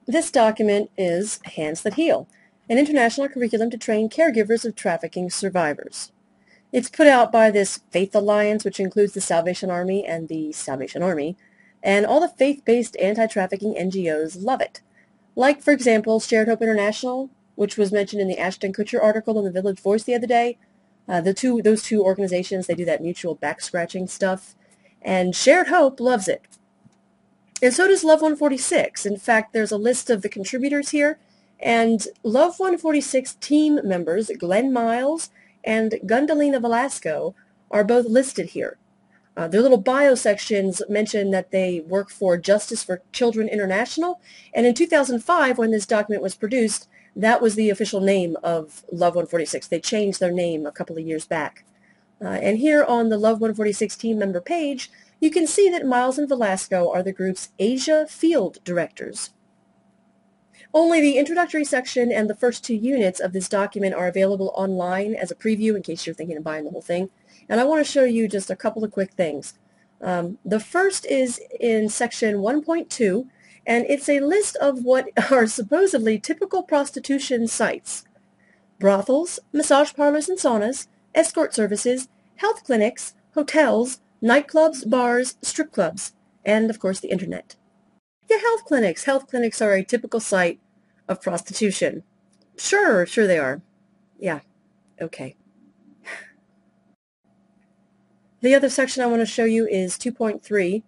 This document is Hands That Heal, an international curriculum to train caregivers of trafficking survivors. It's put out by this Faith Alliance, which includes the Salvation Army and the Salvation Army, and all the faith-based anti-trafficking NGOs love it. Like, for example, Shared Hope International, which was mentioned in the Ashton Kutcher article in the Village Voice the other day. Those two organizations, they do that mutual back-scratching stuff, and Shared Hope loves it. And so does Love 146. In fact, there's a list of the contributors here, and Love 146 team members, Glenn Miles and Gundalina Velasco, are both listed here. Their little bio sections mention that they work for Justice for Children International, and in 2005, when this document was produced, that was the official name of Love 146. They changed their name a couple of years back. And here on the Love 146 team member page, you can see that Miles and Velasco are the group's Asia field directors. Only the introductory section and the first 2 units of this document are available online as a preview in case you're thinking of buying the whole thing. And I want to show you just a couple of quick things. The first is in section 1.2, and it's a list of what are supposedly typical prostitution sites: brothels, massage parlors and saunas, escort services, health clinics, hotels, nightclubs, bars, strip clubs, and, of course, the internet. Yeah, health clinics. Health clinics are a typical site of prostitution. Sure they are. Yeah, okay. The other section I want to show you is 2.3,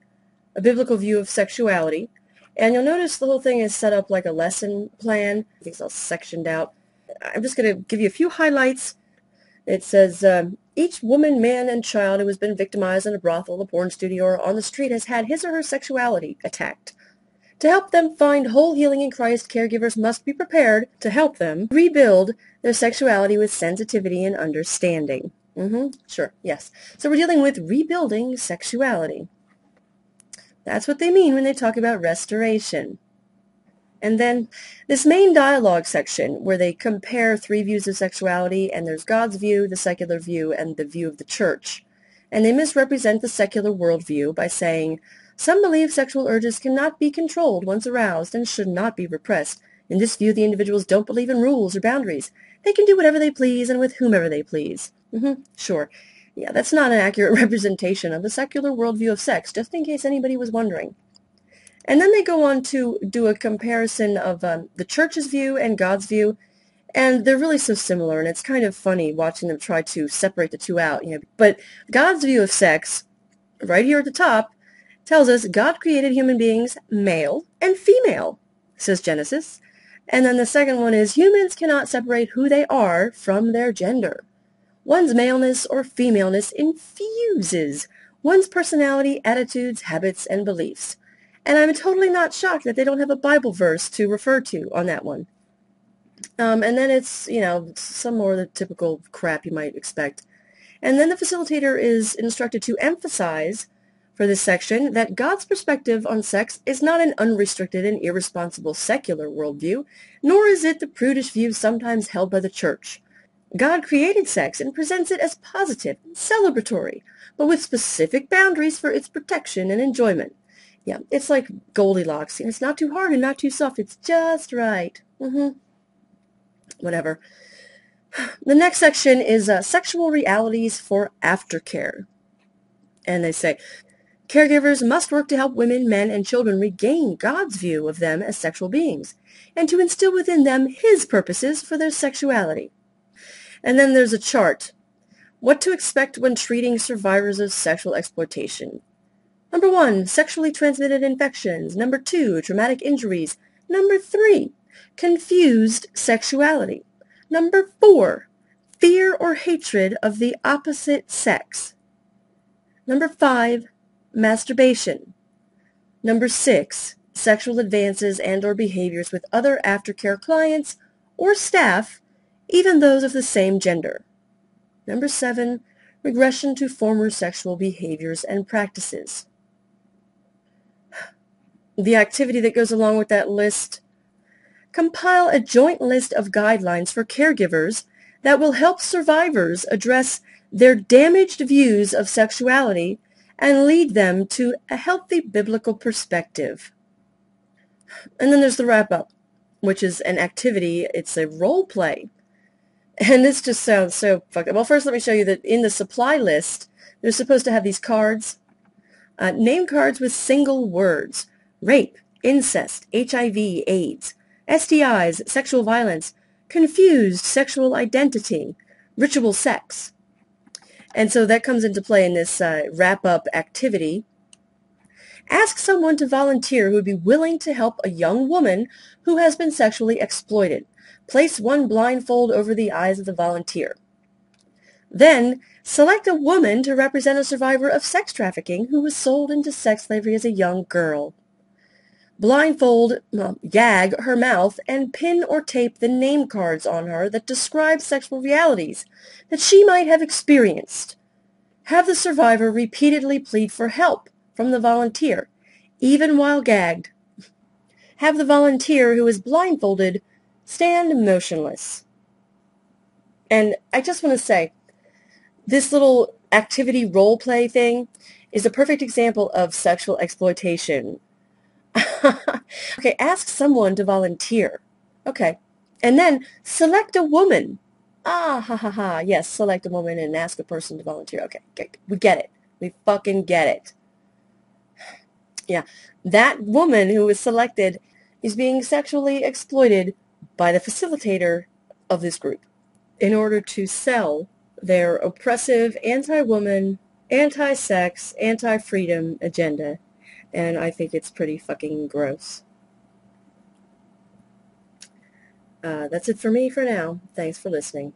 a biblical view of sexuality. And you'll notice the whole thing is set up like a lesson plan. Things all sectioned out. I'm just going to give you a few highlights. It says, each woman, man, and child who has been victimized in a brothel, a porn studio, or on the street has had his or her sexuality attacked. To help them find whole healing in Christ, caregivers must be prepared to help them rebuild their sexuality with sensitivity and understanding. Sure, yes. So we're dealing with rebuilding sexuality. That's what they mean when they talk about restoration. And then this main dialogue section where they compare 3 views of sexuality, and there's God's view, the secular view, and the view of the church. And they misrepresent the secular worldview by saying, some believe sexual urges cannot be controlled once aroused and should not be repressed. In this view, the individuals don't believe in rules or boundaries. They can do whatever they please and with whomever they please. Sure. Yeah, that's not an accurate representation of the secular worldview of sex, just in case anybody was wondering. And then they go on to do a comparison of the church's view and God's view, and they're really so similar, and it's kind of funny watching them try to separate the two out. But God's view of sex, right here at the top, tells us God created human beings male and female, says Genesis. And then the second one is humans cannot separate who they are from their gender. One's maleness or femaleness infuses one's personality, attitudes, habits, and beliefs. And I'm totally not shocked that they don't have a Bible verse to refer to on that one. And then it's, some more of the typical crap you might expect. And then the facilitator is instructed to emphasize for this section that God's perspective on sex is not an unrestricted and irresponsible secular worldview, nor is it the prudish view sometimes held by the church. God created sex and presents it as positive and celebratory, but with specific boundaries for its protection and enjoyment. Yeah, it's like Goldilocks. It's not too hard and not too soft. It's just right. Whatever. The next section is sexual realities for aftercare. And they say, caregivers must work to help women, men, and children regain God's view of them as sexual beings, and to instill within them His purposes for their sexuality. And then there's a chart. What to expect when treating survivors of sexual exploitation. Number 1, sexually transmitted infections. Number 2, traumatic injuries. Number 3, confused sexuality. Number 4, fear or hatred of the opposite sex. Number 5, masturbation. Number 6, sexual advances and or behaviors with other aftercare clients or staff, even those of the same gender. Number 7, regression to former sexual behaviors and practices. The activity that goes along with that list: compile a joint list of guidelines for caregivers that will help survivors address their damaged views of sexuality and lead them to a healthy biblical perspective. And then there's the wrap-up, which is an activity. It's a role play. And this just sounds so fucked up. Well, first let me show you that in the supply list, they're supposed to have these cards. Name cards with single words. Rape, incest, HIV, AIDS, STIs, sexual violence, confused sexual identity, ritual sex. And so that comes into play in this wrap-up activity. Ask someone to volunteer who would be willing to help a young woman who has been sexually exploited. Place one blindfold over the eyes of the volunteer. Then, select a woman to represent a survivor of sex trafficking who was sold into sex slavery as a young girl. Blindfold, gag her mouth, and pin or tape the name cards on her that describe sexual realities that she might have experienced. Have the survivor repeatedly plead for help from the volunteer, even while gagged. Have the volunteer who is blindfolded stand motionless. And I just want to say, this little activity role play thing is a perfect example of sexual exploitation. Okay, ask someone to volunteer. Okay. And then select a woman. Ah, ha, ha, ha. Yes, select a woman and ask a person to volunteer. Okay, we get it. We fucking get it. Yeah, that woman who was selected is being sexually exploited by the facilitator of this group in order to sell their oppressive anti-woman, anti-sex, anti-freedom agenda. And I think it's pretty fucking gross. That's it for me for now. Thanks for listening.